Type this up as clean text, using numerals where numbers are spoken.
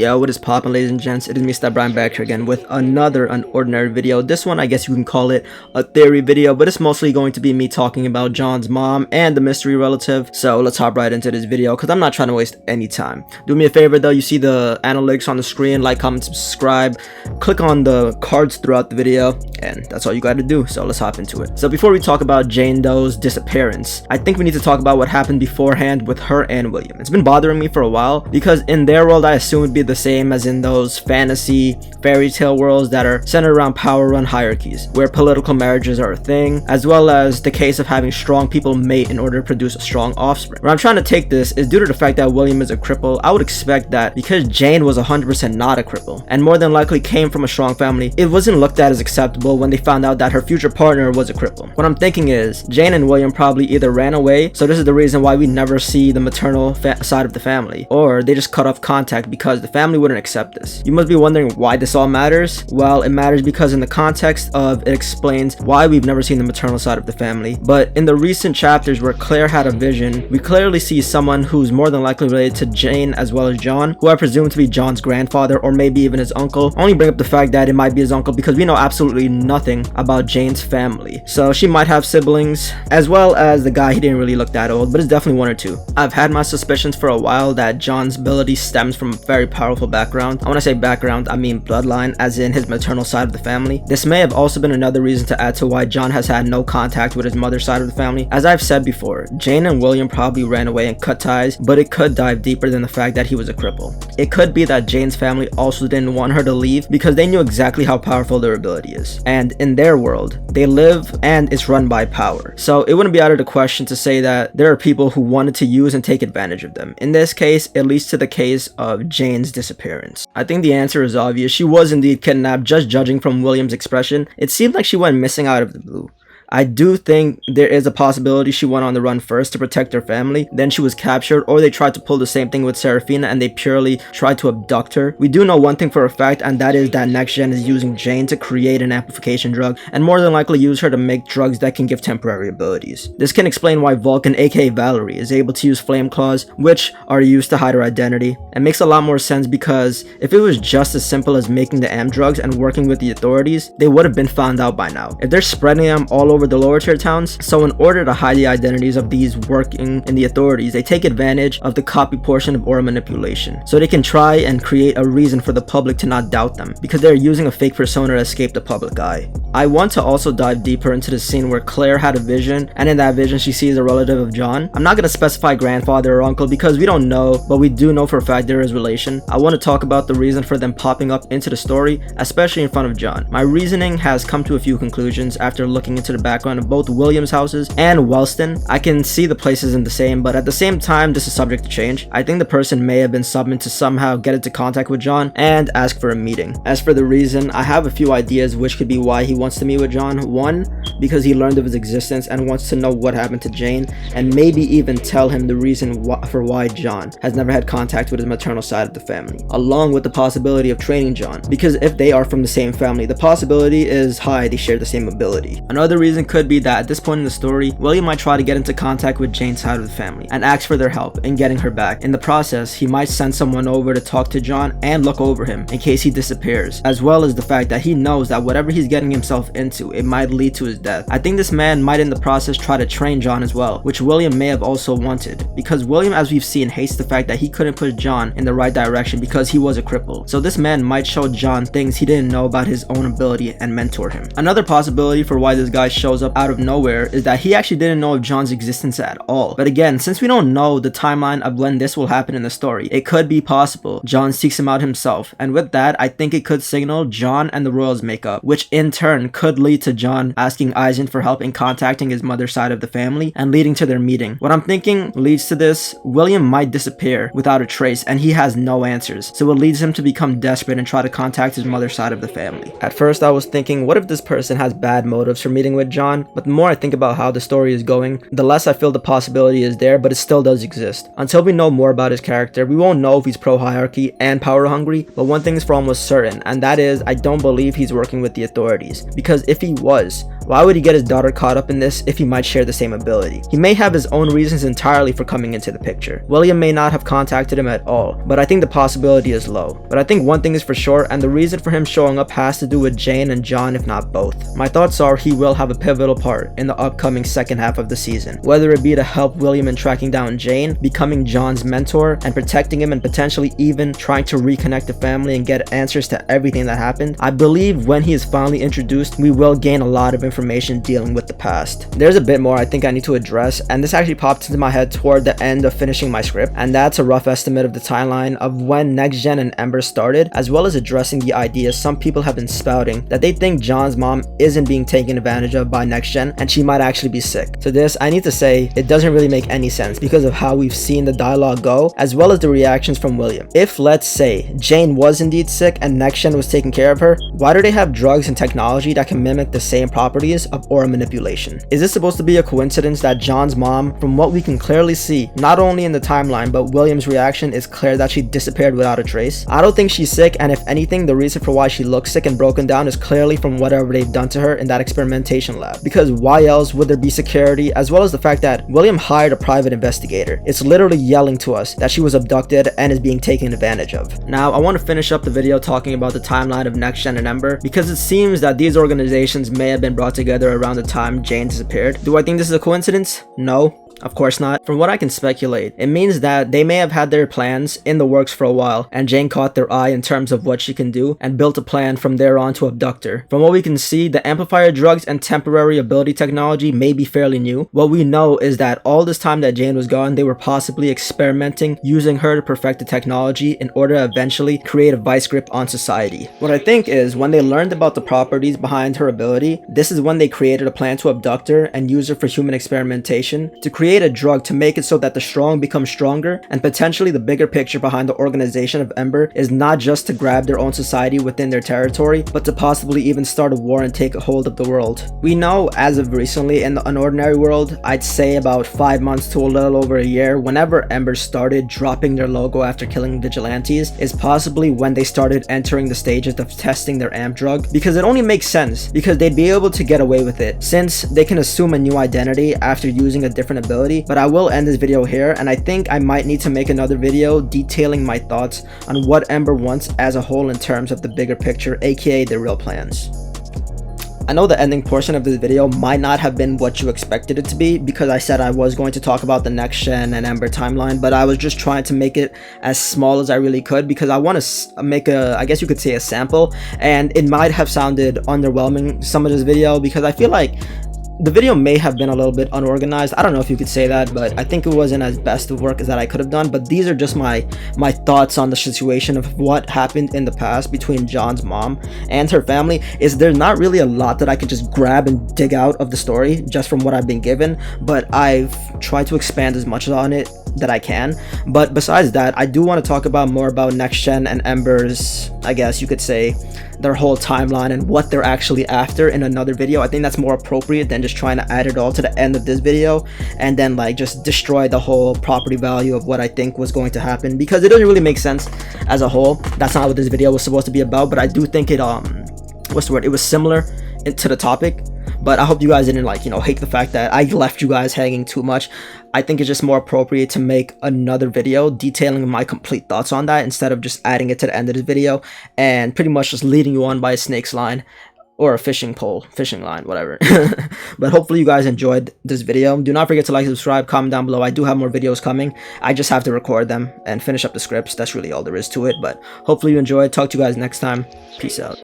Yo, what is poppin', ladies and gents? It is me, Stef, Bryant, back here again with another Unordinary video. This one, I guess you can call it a theory video, but it's mostly going to be me talking about John's mom and the mystery relative. So let's hop right into this video, because I'm not trying to waste any time. Do me a favor though, you see the analytics on the screen, like, comment, subscribe, click on the cards throughout the video, and that's all you gotta do. So let's hop into it. So before we talk about Jane Doe's disappearance, I think we need to talk about what happened beforehand with her and William. It's been bothering me for a while, because in their world I assume it'd be the same as in those fantasy fairy tale worlds that are centered around power run hierarchies, where political marriages are a thing, as well as the case of having strong people mate in order to produce a strong offspring. Where I'm trying to take this is due to the fact that William is a cripple. I would expect that because Jane was 100% not a cripple, and more than likely came from a strong family, it wasn't looked at as acceptable when they found out that her future partner was a cripple. What I'm thinking is, Jane and William probably either ran away, so this is the reason why we never see the maternal side of the family, or they just cut off contact because the family wouldn't accept this. You must be wondering why this all matters. Well, it matters because in the context of it explains why we've never seen the maternal side of the family. But in the recent chapters where Claire had a vision, we clearly see someone who's more than likely related to Jane as well as John, who I presume to be John's grandfather or maybe even his uncle. I only bring up the fact that it might be his uncle because we know absolutely nothing about Jane's family. So she might have siblings, as well as the guy, he didn't really look that old, but it's definitely one or two. I've had my suspicions for a while that John's ability stems from a very powerful background. When I say background, I mean bloodline, as in his maternal side of the family. This may have also been another reason to add to why John has had no contact with his mother's side of the family. As I've said before, Jane and William probably ran away and cut ties, but it could dive deeper than the fact that he was a cripple. It could be that Jane's family also didn't want her to leave because they knew exactly how powerful their ability is. And in their world, they live and it's run by power. So it wouldn't be out of the question to say that there are people who wanted to use and take advantage of them. In this case, it leads to the case of Jane's disappearance. I think the answer is obvious. She was indeed kidnapped, just judging from William's expression. It seemed like she went missing out of the blue. I do think there is a possibility she went on the run first to protect her family, then she was captured, or they tried to pull the same thing with Serafina and they purely tried to abduct her. We do know one thing for a fact, and that is that Next Gen is using Jane to create an amplification drug, and more than likely use her to make drugs that can give temporary abilities. This can explain why Vulcan, aka Valerie, is able to use flame claws, which are used to hide her identity. It makes a lot more sense because if it was just as simple as making the AM drugs and working with the authorities, they would have been found out by now. If they're spreading them all over the lower tier towns, so in order to hide the identities of these working in the authorities, they take advantage of the copy portion of aura manipulation, so they can try and create a reason for the public to not doubt them, because they're using a fake persona to escape the public eye. I want to also dive deeper into the scene where Claire had a vision, and in that vision she sees a relative of John. I'm not going to specify grandfather or uncle because we don't know, but we do know for a fact there is relation. I want to talk about the reason for them popping up into the story, especially in front of John. My reasoning has come to a few conclusions after looking into the background of both Williams' houses and Wellston. I can see the places in the same, but at the same time this is subject to change. I think the person may have been summoned to somehow get into contact with John and ask for a meeting. As for the reason, I have a few ideas which could be why he wants to meet with John. One, because he learned of his existence and wants to know what happened to Jane, and maybe even tell him the reason for why John has never had contact with his maternal side of the family, along with the possibility of training John, because if they are from the same family, the possibility is high they share the same ability. Another reason could be that at this point in the story, William might try to get into contact with Jane's side of the family and ask for their help in getting her back. In the process, he might send someone over to talk to John and look over him in case he disappears, as well as the fact that he knows that whatever he's getting himself into, it might lead to his death. I think this man might in the process try to train John as well, which William may have also wanted, because William, as we've seen, hates the fact that he couldn't push John in the right direction because he was a cripple. So this man might show John things he didn't know about his own ability and mentor him. Another possibility for why this guy shows up out of nowhere is that he actually didn't know of John's existence at all. But again, since we don't know the timeline of when this will happen in the story, it could be possible John seeks him out himself, and with that, I think it could signal John and the royals make up, which in turn could lead to John asking Eisen for help in contacting his mother's side of the family and leading to their meeting. What I'm thinking leads to this: William might disappear without a trace and he has no answers, so it leads him to become desperate and try to contact his mother's side of the family. At first I was thinking, what if this person has bad motives for meeting with John? But the more I think about how the story is going, the less I feel the possibility is there, but it still does exist. Until we know more about his character, we won't know if he's pro-hierarchy and power-hungry, but one thing is for almost certain, and that is I don't believe he's working with the authorities, because if he was, Why would he get his daughter caught up in this if he might share the same ability? He may have his own reasons entirely for coming into the picture. William may not have contacted him at all, but I think the possibility is low. But I think one thing is for sure, and the reason for him showing up has to do with Jane and John, if not both. My thoughts are he will have a pivotal part in the upcoming second half of the season, whether it be to help William in tracking down Jane, becoming John's mentor, and protecting him, and potentially even trying to reconnect the family and get answers to everything that happened. I believe when he is finally introduced, we will gain a lot of information dealing with the past. There's a bit more I think I need to address, and this actually popped into my head toward the end of finishing my script, and that's a rough estimate of the timeline of when Next Gen and Ember started, as well as addressing the idea some people have been spouting that they think John's mom isn't being taken advantage of by Next Gen and she might actually be sick. To this, I need to say it doesn't really make any sense because of how we've seen the dialogue go, as well as the reactions from William. If, let's say, Jane was indeed sick and Next Gen was taking care of her, why do they have drugs and technology that can mimic the same properties of aura manipulation? Is this supposed to be a coincidence that John's mom, from what we can clearly see, not only in the timeline but William's reaction, is clear that she disappeared without a trace? I don't think she's sick, and if anything, the reason for why she looks sick and broken down is clearly from whatever they've done to her in that experimentation lab. Because why else would there be security, as well as the fact that William hired a private investigator? It's literally yelling to us that she was abducted and is being taken advantage of. Now, I want to finish up the video talking about the timeline of Next Gen and Ember, because it seems that these organizations may have been brought together around the time Jane disappeared. Do I think this is a coincidence? No. Of course not. From what I can speculate, it means that they may have had their plans in the works for a while, and Jane caught their eye in terms of what she can do and built a plan from there on to abduct her. From what we can see, the amplifier drugs and temporary ability technology may be fairly new. What we know is that all this time that Jane was gone, they were possibly experimenting using her to perfect the technology in order to eventually create a vice grip on society. What I think is when they learned about the properties behind her ability, this is when they created a plan to abduct her and use her for human experimentation to create a drug to make it so that the strong become stronger, and potentially the bigger picture behind the organization of Ember is not just to grab their own society within their territory, but to possibly even start a war and take a hold of the world. We know as of recently in the Unordinary world, I'd say about 5 months to a little over a year, whenever Ember started dropping their logo after killing vigilantes is possibly when they started entering the stages of testing their amp drug, because it only makes sense because they'd be able to get away with it since they can assume a new identity after using a different ability. But I will end this video here, and I think I might need to make another video detailing my thoughts on what Ember wants as a whole in terms of the bigger picture, aka their real plans. I know the ending portion of this video might not have been what you expected it to be, because I said I was going to talk about the Next Gen and Ember timeline, but I was just trying to make it as small as I really could because I want to make a, I guess you could say, a sample, and it might have sounded underwhelming, some of this video, because I feel like the video may have been a little bit unorganized. I don't know if you could say that, but I think it wasn't as best of work as that I could have done. But these are just my thoughts on the situation of what happened in the past between John's mom and her family. Is there's not really a lot that I could just grab and dig out of the story just from what I've been given, but I've tried to expand as much on it that I can. But besides that, I do want to talk about more about Next Gen and Ember's, I guess you could say, their whole timeline and what they're actually after in another video. I think that's more appropriate than just trying to add it all to the end of this video and then like just destroy the whole property value of what I think was going to happen, because it doesn't really make sense as a whole. That's not what this video was supposed to be about, but I do think it what's the word, it was similar to the topic. But I hope you guys didn't hate the fact that I left you guys hanging too much. I think it's just more appropriate to make another video detailing my complete thoughts on that instead of just adding it to the end of this video and pretty much just leading you on by a snake's line or a fishing line, whatever. But hopefully you guys enjoyed this video. Do not forget to like, subscribe, comment down below. I do have more videos coming. I just have to record them and finish up the scripts. That's really all there is to it. But hopefully you enjoyed. Talk to you guys next time. Peace out.